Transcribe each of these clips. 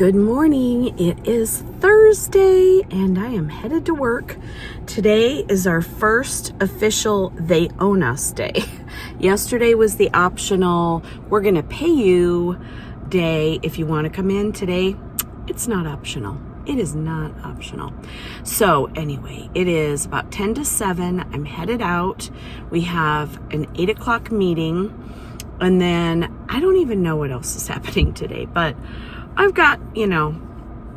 Good morning. It is Thursday and I am headed to work. Today is our first official They Own Us day. Yesterday was the optional, we're going to pay you day if you want to come in. Today, it's not optional. It is not optional. So anyway, it is about 10 to 7. I'm headed out. We have an 8 o'clock meeting. And then I don't even know what else is happening today, but I've got,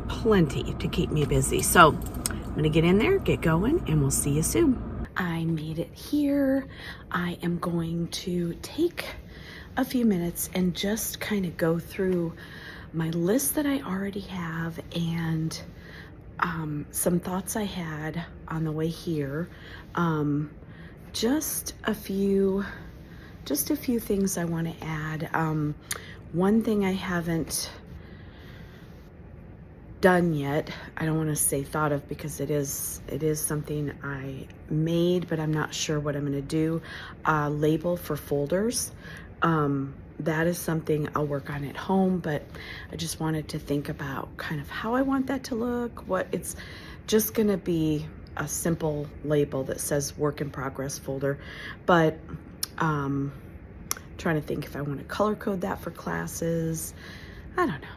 plenty to keep me busy. So I'm going to get in there, get going, and we'll see you soon. I made it here. I am going to take a few minutes and just kind of go through my list that I already have and some thoughts I had on the way here. Just a few things I want to add. One thing I haven't done yet, I don't want to say thought of because it is something I made, but I'm not sure what I'm going to do. Label for folders. That is something I'll work on at home, but I just wanted to think about kind of how I want that to look. What it's just going to be a simple label that says work in progress folder, but trying to think if I want to color code that for classes. I don't know.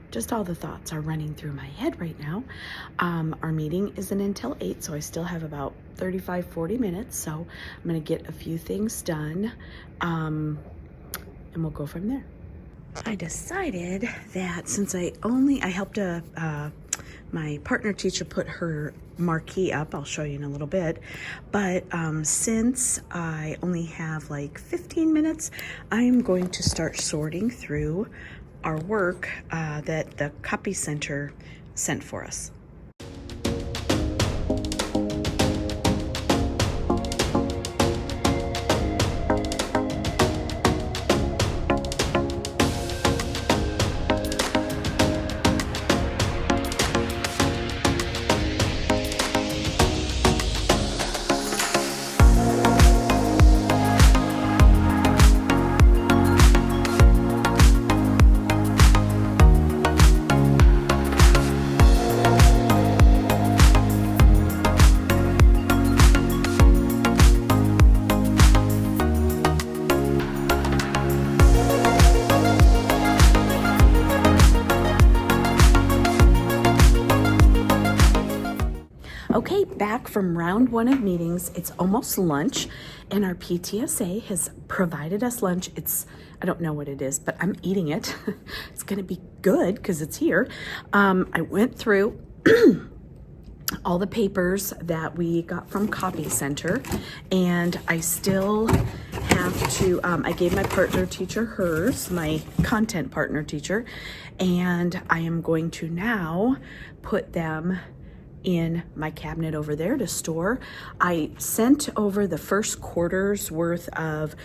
Just all the thoughts are running through my head right now. Our meeting isn't until 8, so I still have about 35-40 minutes. So I'm going to get a few things done, and we'll go from there. I decided that since I helped my partner teacher put her marquee up. I'll show you in a little bit. But since I only have like 15 minutes, I'm going to start sorting through our work that the copy center sent for us. Okay, back from round 1 of meetings. It's almost lunch, and our PTSA has provided us lunch. I don't know what it is, but I'm eating it. It's going to be good because it's here. I went through all the papers that we got from Copy Center, and I still have to, I gave my partner teacher hers, my content partner teacher, and I am going to now put them in my cabinet over there to store. I sent over the first quarter's worth of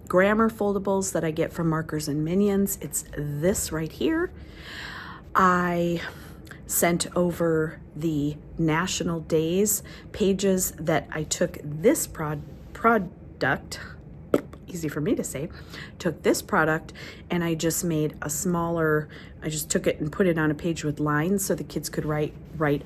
grammar foldables that I get from Markers and Minions. It's this right here. I sent over the National Days pages that I took this product, easy for me to say, took this product and I just made a smaller, I just took it and put it on a page with lines so the kids could write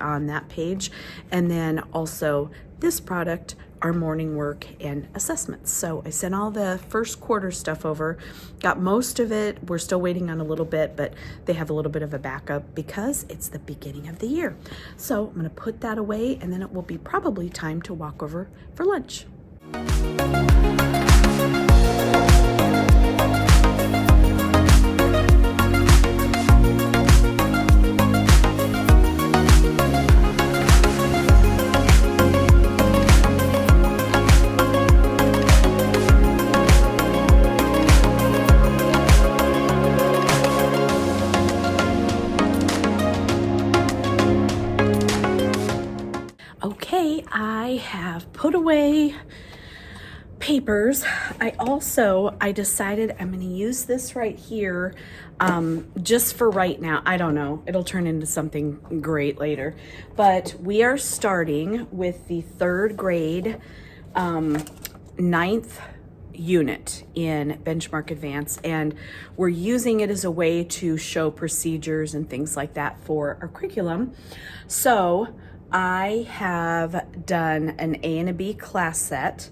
on that page. And then also this product, our morning work and assessments. So I sent all the first quarter stuff over, got most of it. We're still waiting on a little bit, but they have a little bit of a backup because it's the beginning of the year. So I'm going to put that away, and then it will be probably time to walk over for lunch. Okay, I have put away papers. I decided I'm going to use this right here just for right now. I don't know. It'll turn into something great later. But we are starting with the 3rd grade, 9th unit in Benchmark Advance, and we're using it as a way to show procedures and things like that for our curriculum. So I have done an A and a B class set,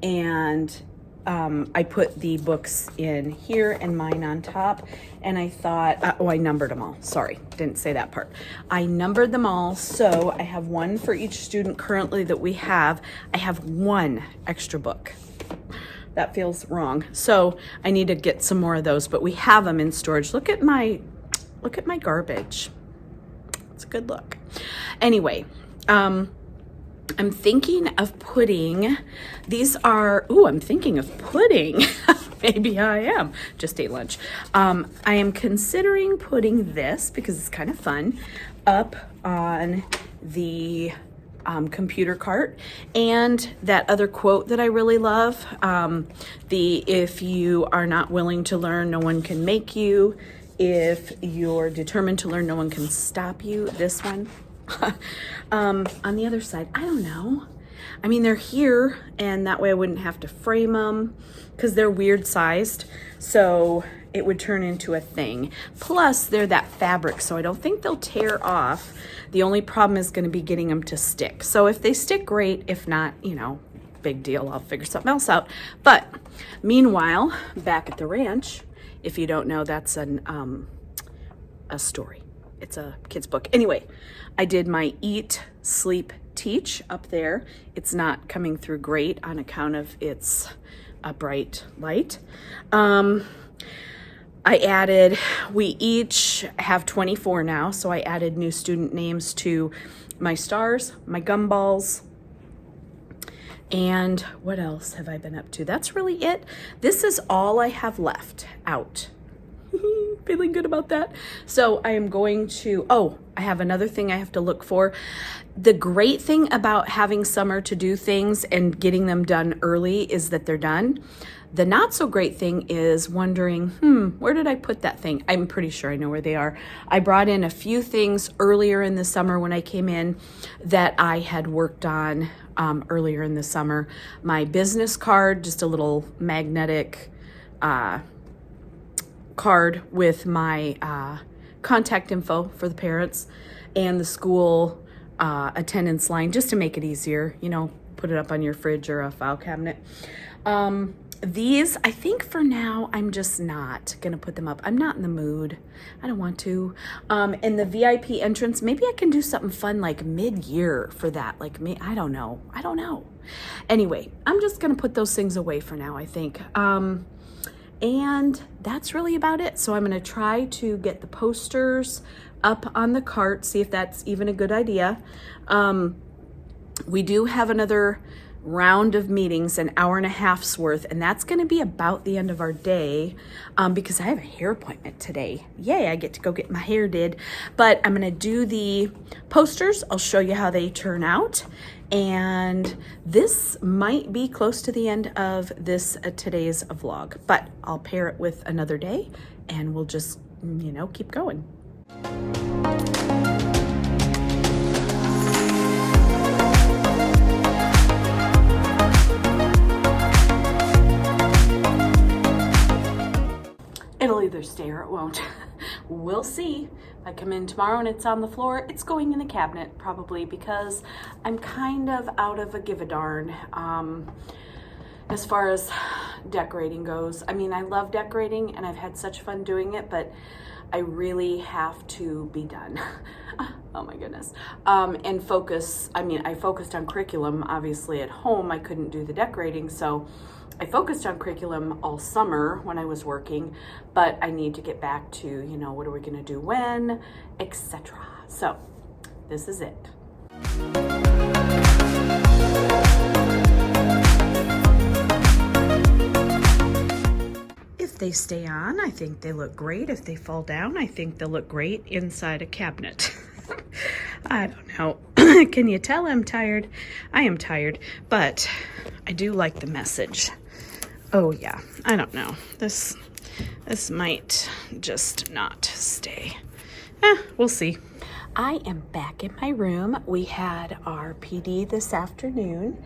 and I put the books in here and mine on top, and I thought, I numbered them all. Sorry, didn't say that part. I numbered them all, so I have one for each student currently that we have. I have one extra book. That feels wrong. So I need to get some more of those, but we have them in storage. Look at my garbage. It's a good look. Anyway, I'm thinking of putting, I'm thinking of putting, maybe I am, just ate lunch. I am considering putting this, because it's kind of fun, up on the computer cart, and that other quote that I really love, if you are not willing to learn, no one can make you. If you're determined to learn, no one can stop you. This one. On the other side, I don't know. I mean, they're here, and that way I wouldn't have to frame them, because they're weird sized, so it would turn into a thing. Plus, they're that fabric, so I don't think they'll tear off. The only problem is going to be getting them to stick. So if they stick, great. If not, big deal. I'll figure something else out. But meanwhile, back at the ranch, if you don't know, that's a story. It's a kid's book. Anyway, I did my Eat, Sleep, Teach up there. It's not coming through great on account of its bright light. We each have 24 now, so I added new student names to my stars, my gumballs, and what else have I been up to? That's really it. This is all I have left out. Feeling good about that. So I am going to, I have another thing I have to look for. The great thing about having summer to do things and getting them done early is that they're done. The not so great thing is wondering, where did I put that thing? I'm pretty sure I know where they are. I brought in a few things earlier in the summer when I came in that I had worked on earlier in the summer. My business card, just a little magnetic card with my contact info for the parents, and the school attendance line, just to make it easier, put it up on your fridge or a file cabinet. These, I think for now, I'm just not gonna put them up. I'm not in the mood. I don't want to. And the VIP entrance, maybe I can do something fun like mid-year for that. I don't know. Anyway, I'm just gonna put those things away for now, I think. And that's really about it. So I'm gonna try to get the posters up on the cart, see if that's even a good idea. We do have another round of meetings, an hour and a half's worth, and that's going to be about the end of our day, because I have a hair appointment today. Yay, I get to go get my hair did. But I'm going to do the posters. I'll show you how they turn out, and this might be close to the end of this today's vlog, but I'll pair it with another day, and we'll just keep going. It'll either stay or it won't. We'll see. If I come in tomorrow and it's on the floor, it's going in the cabinet probably, because I'm kind of out of a give a darn as far as decorating goes. I mean, I love decorating and I've had such fun doing it, but I really have to be done. Oh my goodness. And focus. I mean, I focused on curriculum. Obviously at home, I couldn't do the decorating, so I focused on curriculum all summer when I was working, but I need to get back to, what are we going to do when, etc. So this is it. If they stay on, I think they look great. If they fall down, I think they'll look great inside a cabinet. I don't know. Can you tell I'm tired? I am tired, but I do like the message. Oh yeah, I don't know. This might just not stay. We'll see. I am back in my room. We had our PD this afternoon,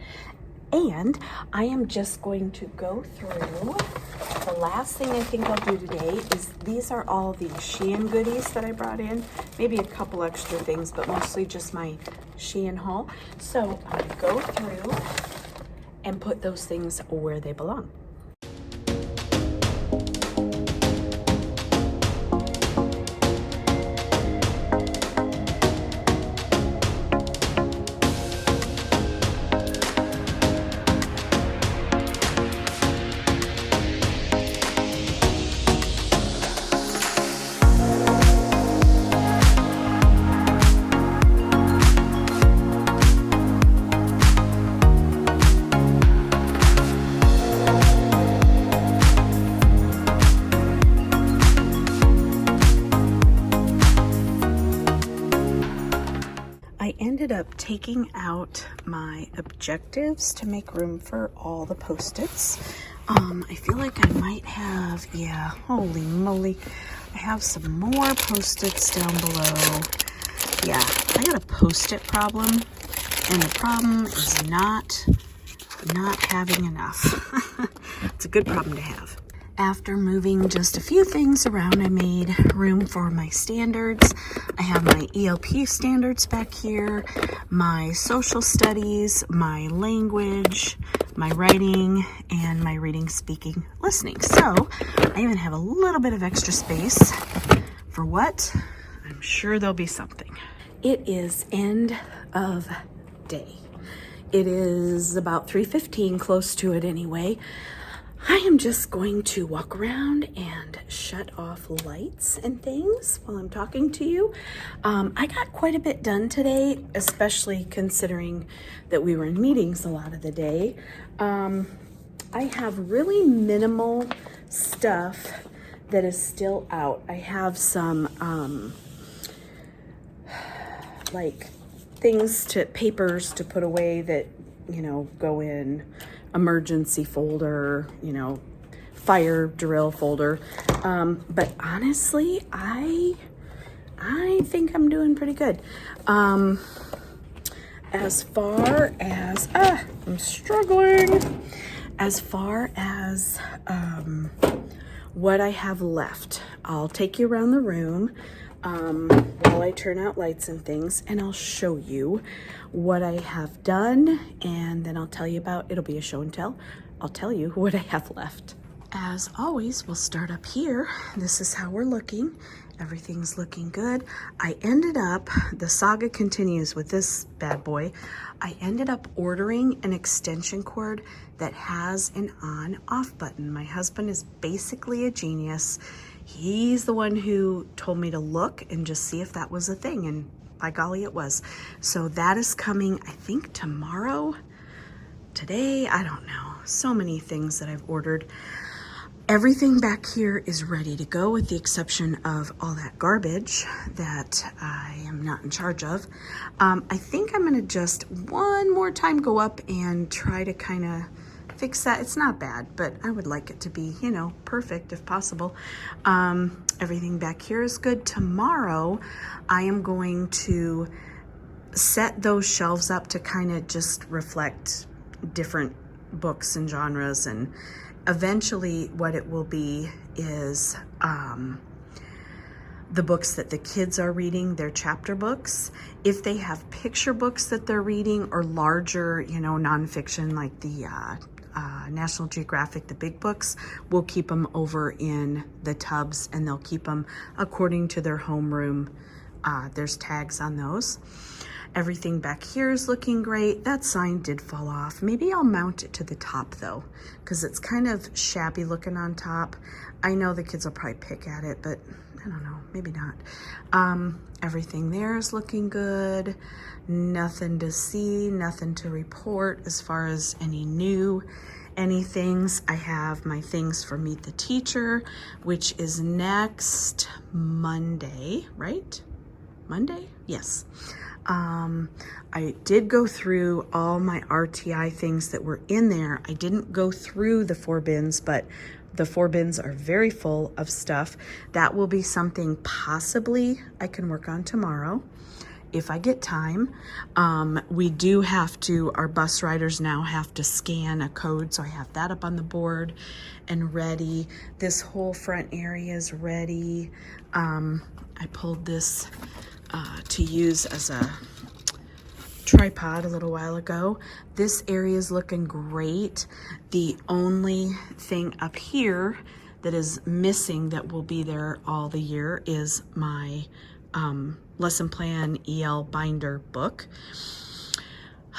And I am just going to go through, the last thing I think I'll do today is, these are all the Shein goodies that I brought in. Maybe a couple extra things, but mostly just my Shein haul. So I'm gonna go through and put those things where they belong. I ended up taking out my objectives to make room for all the Post-its. I feel like I might have, yeah, holy moly, I have some more Post-its down below. Yeah, I got a Post-it problem, and the problem is not having enough. It's a good problem to have. After moving just a few things around, I made room for my standards. I have my ELP standards back here, my social studies, my language, my writing, and my reading, speaking, listening. So I even have a little bit of extra space for what? I'm sure there'll be something. It is end of day. It is about 3:15, close to it anyway. I am just going to walk around and shut off lights and things while I'm talking to you. I got quite a bit done today, especially considering that we were in meetings a lot of the day. I have really minimal stuff that is still out. I have some like papers to put away that, you know, go in emergency folder, you know, fire drill folder. But honestly, I think I'm doing pretty good. As far as, I'm struggling. As far as what I have left, I'll take you around the room while I turn out lights and things, and I'll show you what I have done, and then I'll tell you about, it'll be a show and tell. I'll tell you what I have left. As always, we'll start up here. This is how we're looking. Everything's looking good. I ended up, the saga continues with this bad boy. I ended up ordering an extension cord that has an on-off button. My husband is basically a genius. He's the one who told me to look and just see if that was a thing, and by golly, it was. So that is coming, I think, tomorrow, today, I don't know. So many things that I've ordered. Everything back here is ready to go, with the exception of all that garbage that I am not in charge of. I think I'm gonna just one more time go up and try to kind of fix that. It's not bad, but I would like it to be, you know, perfect if possible. Everything back here is good. Tomorrow, I am going to set those shelves up to kind of just reflect different books and genres, and eventually what it will be is the books that the kids are reading, their chapter books. If they have picture books that they're reading, or larger, you know, nonfiction like the National Geographic, the big books, we'll keep them over in the tubs, and they'll keep them according to their homeroom. There's tags on those. Everything back here is looking great. That sign did fall off. Maybe I'll mount it to the top though, because it's kind of shabby looking on top. I know the kids will probably pick at it, but I don't know, maybe not. Everything there is looking good. Nothing to see, nothing to report as far as any things. I have my things for Meet the Teacher, which is next Monday, right? Monday? Yes. I did go through all my RTI things that were in there. I didn't go through the 4 bins, but the 4 bins are very full of stuff. That will be something possibly I can work on tomorrow. if I get time. We do have to, our bus riders now have to scan a code, so I have that up on the board and ready. This whole front area is ready. I pulled this to use as a tripod a little while ago. This area is looking great. The only thing up here that is missing that will be there all the year is my lesson plan EL binder book.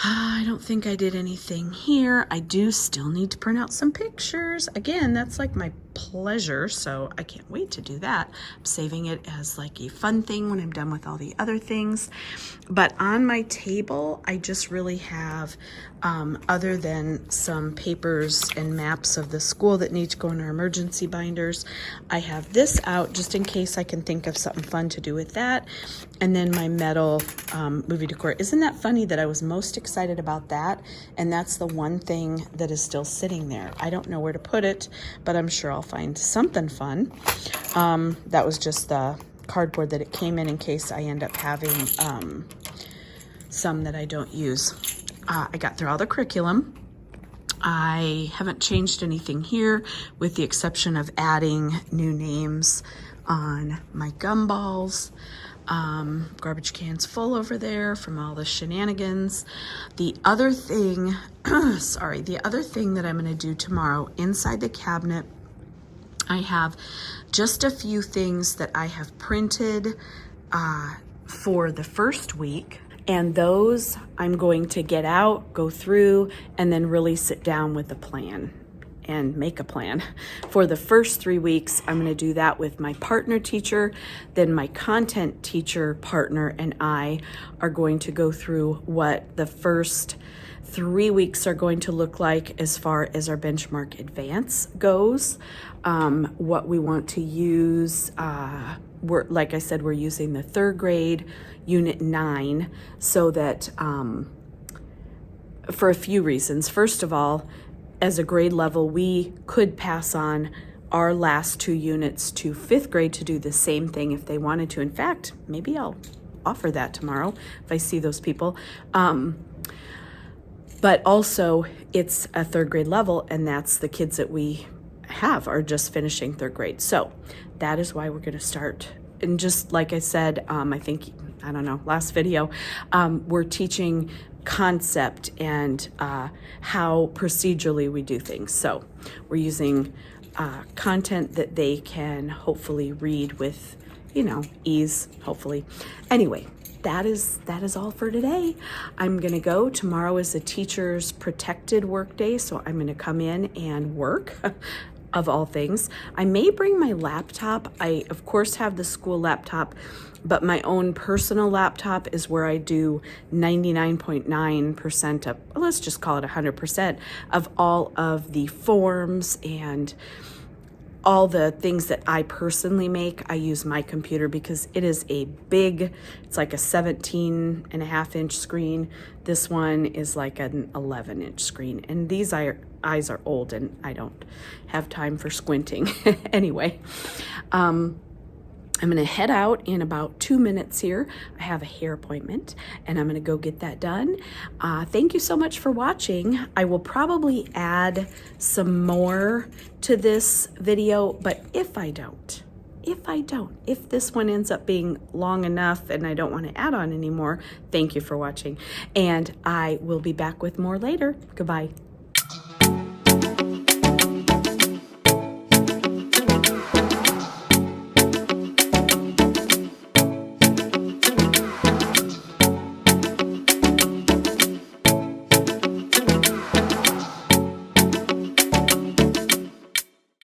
I don't think I did anything here. I do still need to print out some pictures. Again, that's like my pleasure, so I can't wait to do that. I'm saving it as like a fun thing when I'm done with all the other things. But on my table, I just really have, other than some papers and maps of the school that need to go in our emergency binders, I have this out just in case I can think of something fun to do with that. And then my metal movie decor. Isn't that funny that I was most excited about that? And that's the one thing that is still sitting there. I don't know where to put it, but I'm sure I'll find something fun. That was just the cardboard that it came in case I end up having some that I don't use. I got through all the curriculum. I haven't changed anything here with the exception of adding new names on my gumballs. Garbage cans full over there from all the shenanigans. The other thing, the other thing that I'm going to do tomorrow inside the cabinet, I have just a few things that I have printed for the first week. And those I'm going to get out, go through, and then really sit down with a plan and make a plan. For the first 3 weeks, I'm going to do that with my partner teacher. Then my content teacher partner and I are going to go through what the first 3 weeks are going to look like as far as our benchmark advance goes. What we want to use, like I said, we're using the 3rd grade unit 9 so that for a few reasons. First of all, as a grade level, we could pass on our last 2 units to 5th grade to do the same thing if they wanted to. In fact, maybe I'll offer that tomorrow if I see those people. But also, it's a 3rd grade level, and that's the kids that we have are just finishing 3rd grade. So that is why we're going to start. And just like I said, I think, I don't know, last video, we're teaching concept and how procedurally we do things. So we're using content that they can hopefully read with, ease, hopefully. Anyway, that is all for today. I'm gonna go. Tomorrow is a teacher's protected work day, so I'm gonna come in and work. Of all things. I may bring my laptop. I, of course, have the school laptop, but my own personal laptop is where I do 99.9% of, let's just call it 100% of all of the forms and all the things that I personally make. I use my computer because it is a big, it's like a 17.5-inch screen. This one is like an 11-inch screen. And these eyes are old and I don't have time for squinting. Anyway, I'm gonna head out in about 2 minutes here. I have a hair appointment and I'm gonna go get that done. Thank you so much for watching. I will probably add some more to this video, but if this one ends up being long enough and I don't want to add on anymore, thank you for watching. And I will be back with more later. Goodbye.